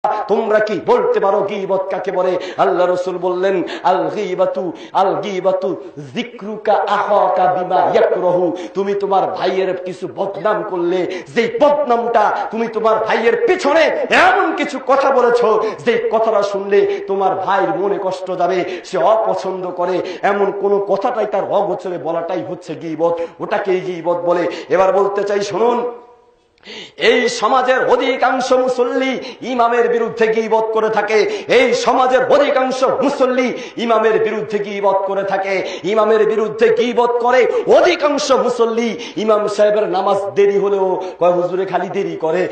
তোমরা কি বলতে পারো গীবত কাকে বলে? আল্লাহ রাসূল বললেন, আল গীবাতু যিকরুকা আখাকা বিমা ইয়াকরাহু। তুমি তোমার ভাইয়ের কিছু বদনাম করলে, যেই বদনামটা তুমি তোমার ভাইয়ের পিছনে এমন কিছু কথা বলেছো, যে কথাটা শুনলে তোমার ভাইয়ের মনে কষ্ট যাবে, সে অপছন্দ করে, এমন কোন কথাটাই তার অগোচরে বলাটাই হচ্ছে গীবত। ওটাকেই গীবত বলে। এবার বলতে চাই, শুনুন, এই সমাজের অধিকাংশ মুসল্লি ইমামের বিরুদ্ধে গীবত করে থাকে। এই সমাজের অধিকাংশ মুসল্লি ইমামের বিরুদ্ধে গীবত করে থাকে। ইমামের বিরুদ্ধে গীবত করে অধিকাংশ মুসল্লি। ইমাম সাহেবের নামাজ দেরি হলেও কয় হুজুরে খালি দেরি করে,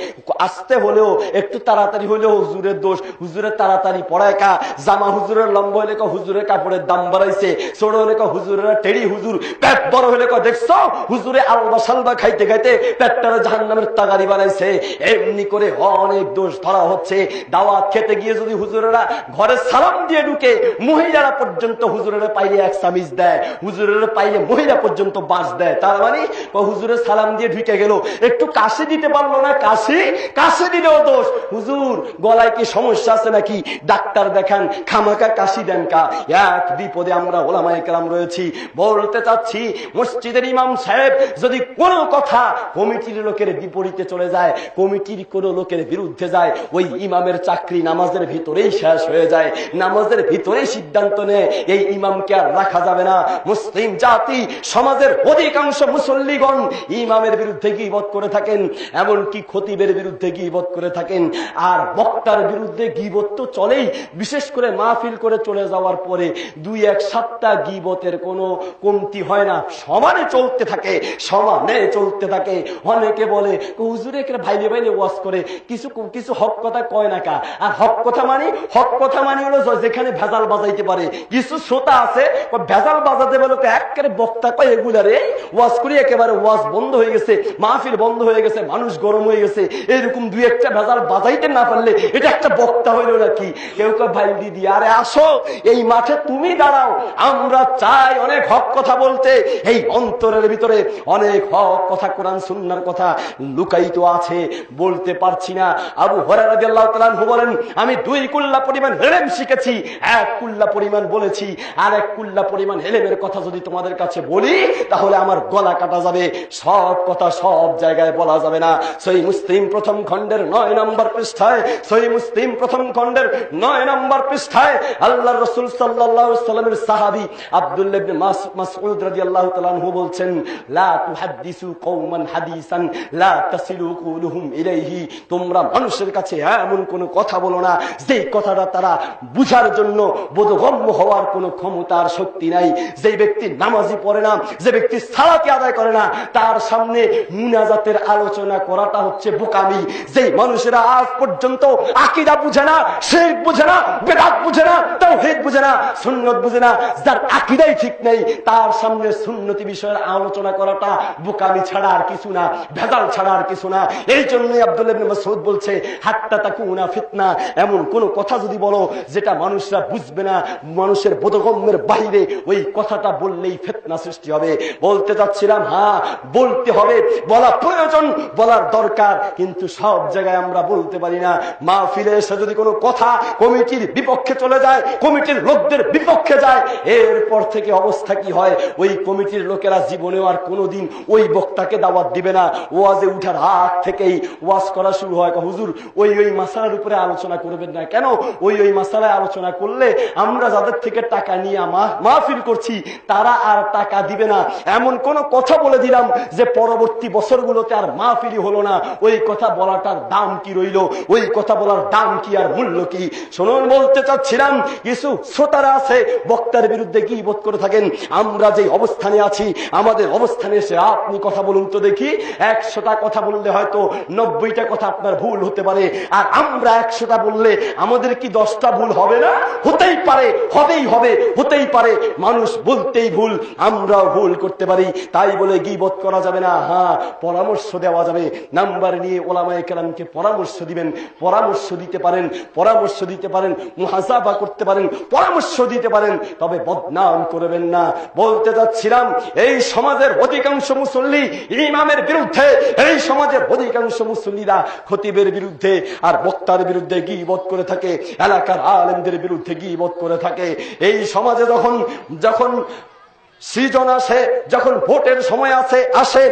আসতে হলেও একটু তাড়াতাড়ি হলেও হুজুরের দোষ, হুজুরের তাড়াতাড়ি পড়ায় কা, জামা হুজুরের লম্বা হলে হুজুরের কাপড়ের দাম বাড়াইছে, ছোট হলে হুজুরের টেড়ি হুজুর, পেট বড় হলে দেখছো হুজুরে আলবা সালবা খাইতে খাইতে পেটটারে জাহান্নামের তাগারি বানাইছে। এমনি করে অনেক দোষ ধরা হচ্ছে। দাওয়াত খেতে গিয়ে যদি হুজুরেরা ঘরে সালাম দিয়ে ঢুকে, মহিলারা পর্যন্ত হুজুরেরা পাইলে এক সামিজ দেয়, হুজুরেরা পাইলে মহিলা পর্যন্ত বাস দেয়। তার মানে হুজুরের সালাম দিয়ে ঢুকে গেল, একটু কাশি দিতে পারলো না, কাশি দিলেও দোষ। হুজুর গলায় কি সমস্যা আছে নাকি, ডাক্তার দেখান, খামাকা কাশি দেন কা। এক বিপদে আমরা ওলামায়ে কেরাম রয়েছি। বলতে চাচ্ছি, মসজিদের ইমাম সাহেব যদি কোনো কথা কমিটির লোকের বিপরীতে চলে যায়, কমিটির কোন লোকের বিরুদ্ধে যায়, ওই ইমামের চাকরি নামাজের ভিতরেই শেষ হয়ে যায়, নামাজের ভিতরেই সিদ্ধান্ত নেয় এই ইমামকে আর রাখা যাবে না। মুসলিম জাতি সমাজের অধিকাংশ মুসল্লিগণ ইমামের বিরুদ্ধে গীবত করে থাকেন, এমনকি খতিবের বিরুদ্ধে গীবত করে থাকেন। আর বক্তার বিরুদ্ধে গীবত তো চলেই। বিশেষ করে মাহফিল করে চলে যাওয়ার পরে 2-1 সপ্তাহ গীবতের কোনো কমতি হয় না, সমানে চলতে থাকে, সমানে চলতে থাকে। অনেকে বলে হুজুরে ভাইলে ভাইলে ওয়াজ করে, কিছু হক কথা কয় না কা। আর হক কথা মানে হলো যেখানে ভেজাল বাজাইতে পারে। কিছু শ্রোতা আছে ভেজাল বাজাতে বলে একেবারে বক্তা কয় এগুলারে ওয়াজ করি, একেবারে ওয়াজ বন্ধ হয়ে গেছে, মাহফিল বন্ধ হয়ে গেছে, মানুষ গরম হয়ে গেছে, এরকম 2-1টা ভেজাল বাজাইতে না পারলে এটা একটা বক্তা হইল নাকি? কেউ কেউ ভাই দিদি, আরে আসো এই মাঠে তুমি দাঁড়াও, আমরা চাই অনেক হক কথা বলতে। এই অন্তরের ভিতরে অনেক হক কথা, কোরআন সুন্নাহর কথা লুকায়িত আছে, বলতে পারছি না। আবু হুরায়রা রাদিয়াল্লাহু তাআলা আনহু বলেন, আমি 2 কুল্লা পরিমাণ ইলম শিখেছি, 1 কুল্লা পরিমাণ বলেছি, আর 1 কুল্লা পরিমাণ ইলমের কথা যদি তোমাদের কাছে বলি তাহলে আমার গলা কাটা যাবে। সব কথা সব জায়গায় বলা যাবে না। সহিহ মুসলিম প্রথম খণ্ডের 9 নম্বর পৃষ্ঠায়, সহিহ মুসলিম প্রথম খণ্ডের 9 নম্বর পৃষ্ঠায় আল্লাহর রাসূল সাল্লাল্লাহু আলাইহি ওয়াসাল্লামের সাহাবী আব্দুল্লাহ ইবনে মাসউদ রাদিয়াল্লাহু তাআলা আনহু বলছেন, লা তুহাদ্দিসু কওমান হাদিসান লা তাসিলু কুলুহুম ইলাইহি। তোমরা মানুষের কাছে এমন কোন কথা বলো না যে কথাটা তারা বুঝার জন্য বোধগম্য হওয়ার কোনো ক্ষমতার শক্তি নাই। যে ব্যক্তি নামাজি পড়ে না, যে ব্যক্তি সালাতে আদায় করে না, তার সামনে মুনাজাতের আলোচনা করাটা হচ্ছে বোকামি। যে মানুষেরা আজ পর্যন্ত আকীদা বুঝে না, শিরক বুঝে না, বিদআত বুঝে না, তাওহীদ বুঝে না, সুন্নাত বুঝে না, যার আকীদাই ঠিক নেই, তার সামনে সুন্নতি বিষয়ের আলোচনা করাটা বোকামি ছাড়া আর কিছু না, ভেজাল ছাড়া আর কিছু না। এই জন্যই আব্দুল্লাহ ইবনে মাসউদ বলছে, হাত্তা তাকুনা ফিতনা, এমন কোন কথা যদি বলো যেটা মানুষরা বুঝবে না, মানুষের বোধগম্যের বাইরে, ওই কথাটা বললেই ফিতনা সৃষ্টি হবে। বলতে যাচ্ছিলাম, হ্যাঁ বলতে হবে, বলা প্রয়োজন, বলার দরকার, কিন্তু সব জায়গায় আমরা বলতে পারি না। মাহফিলে এসে যদি কোনো কথা কমিটির বিপক্ষে চলে যায়, কমিটির লোকদের বিপক্ষে যায়, এরপর থেকে অবস্থা কি হয়? ওই কমিটির লোকেরা জীবনেও আর কোনোদিন ওই বক্তাকে দাওয়াত দিবে না। ওয়াজে উঠার আগ থেকেই ওয়াজ করা শুরু হয়, হুজুর ওই মাসালার উপরে আলোচনা করবেন না কেন? ওই মাসালায় আলোচনা করলে আমরা যাদের থেকে টাকা নিয়ে মাহফিল করছি তারা আর টাকা দিবে না। এমন কোন কথা বলে দিলাম যে পরবর্তী বছরগুলোতে আর মাহফিলই হলো না। ওই কথা বলাটার দাম কি রইল? ওই কথা বলার দাম কি আর মূল্য কি? শুনুন, বলতে চাচ্ছিলাম, কিছু শ্রোতারা আছে বক্তার বিরুদ্ধে গীবত করে থাকেন। আমরা যে অবস্থানে আছি, আমাদের অবস্থানে এসে আপনি কথা বলুন তো দেখি। 100টা কথা বললে হয়তো 90টা কথা আপনার ভুল হতে পারে, আর আমরা 100টা বললে আমাদের কি 10টা ভুল হবে না? হতেই পারে, হতেই পারে। মানুষ বলতেই ভুল, আমরাও ভুল করতে পারি। তাই বলে গীবত করা যাবে না। হ্যাঁ, পরামর্শ দেওয়া যাবে। নাম্বার নিয়ে ওলামায়ে কেরামকে পরামর্শ দিবেন, পরামর্শ দিতে পারেন, মুহাসাবা করতে পারেন, পরামর্শ দিতে পারেন, তবে বদনাম করবেন না। বলতে যাচ্ছিলাম, এই সমাজের অধিকাংশ মুসল্লি ইমামের বিরুদ্ধে, এই সমাজের অধিকাংশ মুসল্লিরা খতিবের বিরুদ্ধে আর বক্তার বিরুদ্ধে গীবত করে থাকে, এলাকার আলেমদের বিরুদ্ধে গীবত করে থাকে। এই সমাজে যখন সৃজন আসে, যখন ভোটের সময় আসে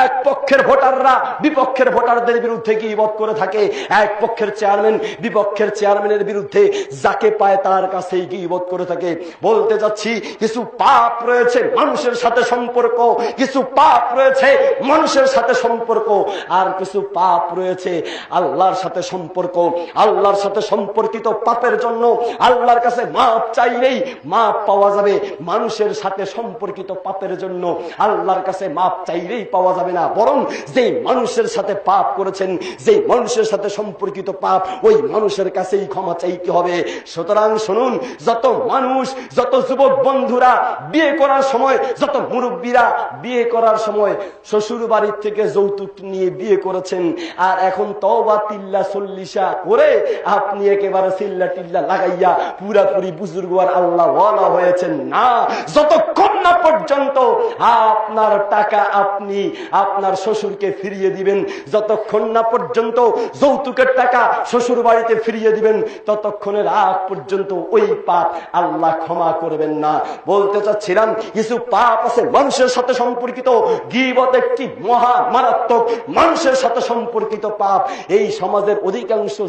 এক পক্ষের ভোটাররা বিপক্ষের ভোটারদের বিরুদ্ধে গীবত করে থাকে, এক পক্ষের চেয়ারম্যান বিপক্ষের চেয়ারম্যানের বিরুদ্ধে যাকে পায় তার কাছেই গীবত করে থাকে। বলতে যাচ্ছি, কিছু পাপ রয়েছে মানুষের সাথে সম্পর্ক, কিছু পাপ রয়েছে মানুষের সাথে সম্পর্ক, আর কিছু পাপ রয়েছে আল্লাহর সাথে সম্পর্ক। আল্লাহর সাথে সম্পর্কিত পাপের জন্য আল্লাহর কাছে মাপ চাইলেই মাপ পাওয়া যাবে, মানুষের সাথে সম্পর্কিত পাপের জন্য আল্লাহর কাছে মাপ চাইলেই পাওয়া যাবে না। বরং যে মানুষের সাথে পাপ করেছেন, যে মানুষের সাথে সম্পর্কিত পাপ, ওই মানুষের কাছেই ক্ষমা চাইতে হবে। সুতরাং শুনুন, যত মানুষ, যত যুবক বন্ধুরা বিয়ে করার সময়, যত মুরব্বীরা বিয়ে করার সময় শ্বশুর বাড়ির থেকে যৌতুক নিয়ে বিয়ে করেছেন, আর এখন তওবা তিল্লা চল্লিশা করে আপনি একেবারে চিল্লা টিল্লা লাগাইয়া পুরাপুরি বুজুর্গ আর আল্লাহ ওয়ালা হয়েছেন না, যতক্ষণ না পর্যন্ত আপনার টাকা আপনি আপনার শ্বশুরকে ফিরিয়ে দিবেন, যতক্ষণ না পর্যন্ত যৌতুকের টাকা শ্বশুর বাড়িতে ফিরিয়ে দিবেন, ততক্ষণের আগ পর্যন্ত ওই পাপ আল্লাহ ক্ষমা করবেন না। বলতে চাচ্ছিলাম, কিছু পাপ আছে মানুষের সাথে সম্পর্কিত। গীবত একটি মহা মারাত্মক মানুষের সাথে সম্পর্কিত পাপ। এই সমাজের অধিকাংশ